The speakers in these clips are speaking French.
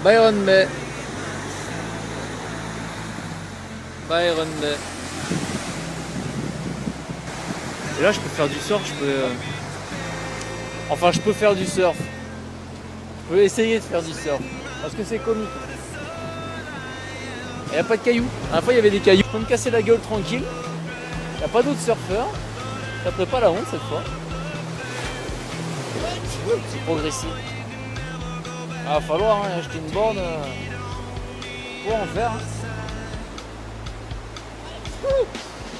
Byron Bay. Byron Bay. Et là je peux faire du surf, Enfin je peux faire du surf. Je peux essayer de faire du surf. Parce que c'est comique. Il n'y a pas de cailloux. À la fois il y avait des cailloux. Je peux me casser la gueule tranquille. Il n'y a pas d'autres surfeurs. Ça ferait pas la honte cette fois. C'est progressif. Ah, va falloir acheter une borne pour en faire.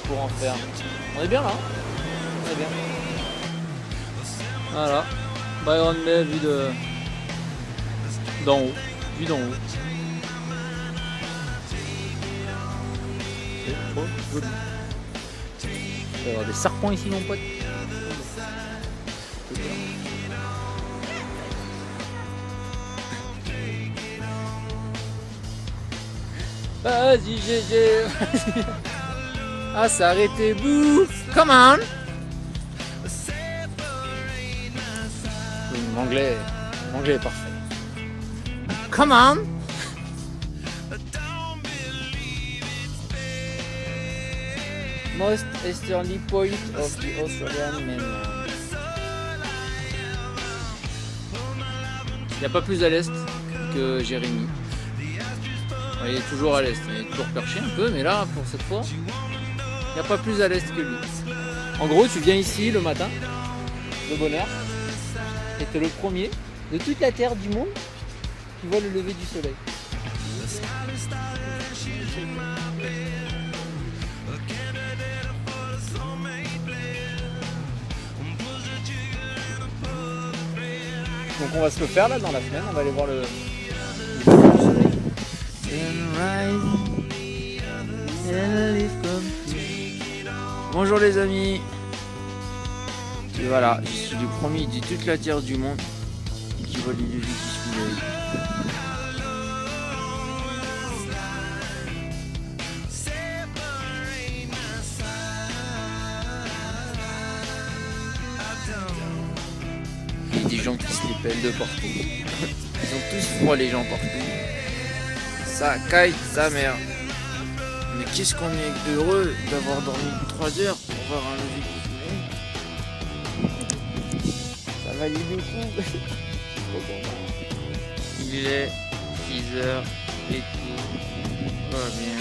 Pour en faire. On est bien là. On est bien. Voilà. Byron Bay vue d'en haut. Vue d'en haut. C'est trop joli. Il va y avoir des serpents ici mon pote. Vas-y GG. Ah ça a arrêté. Bouh. Come on. L'anglais est parfait. Come on. Most easterly point of the Australian mainland. Il n'y a pas plus à l'est que Jérémy. Il est toujours à l'est, il est toujours perché un peu, mais là, pour cette fois, il n'y a pas plus à l'est que lui. En gros, tu viens ici le matin, de bonne heure, et tu es le premier de toute la terre du monde qui voit le lever du soleil. Donc on va se le faire là dans la semaine, on va aller voir le soleil. Bonjour les amis. Et voilà, je suis le premier de toute la terre du monde qui voit les lever du soleil. Il y a des gens qui se les pèlent de partout. Ils ont tous froid les gens partout. Ça caille sa mère. Mais qu'est-ce qu'on est heureux d'avoir dormi 3 heures pour voir un lever du soleil. Ça valait le coup. Il est 6h et tout va bien.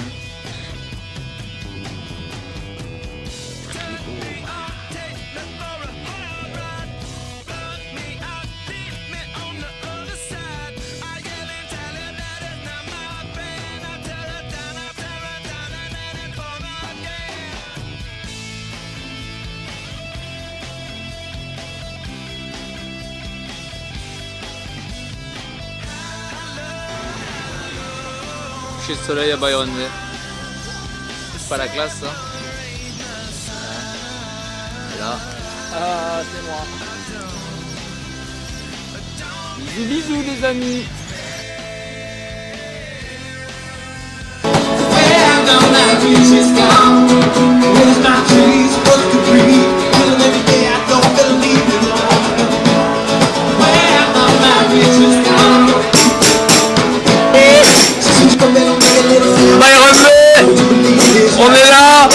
Le soleil à Byron Bay. C'est pas la classe ça. Et là. Ah c'est moi. Bisous bisous les amis. On est là.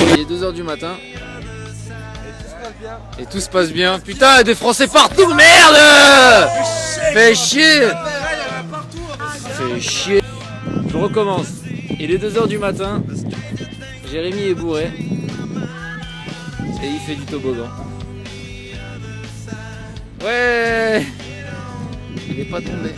Il est 2h du matin. Et tout se passe bien. Putain, il y a des Français partout, merde! Fais chier! Fais chier! Je recommence. Il est 2h du matin. Jérémy est bourré. Et il fait du toboggan. Ouais! Il n'est pas tombé.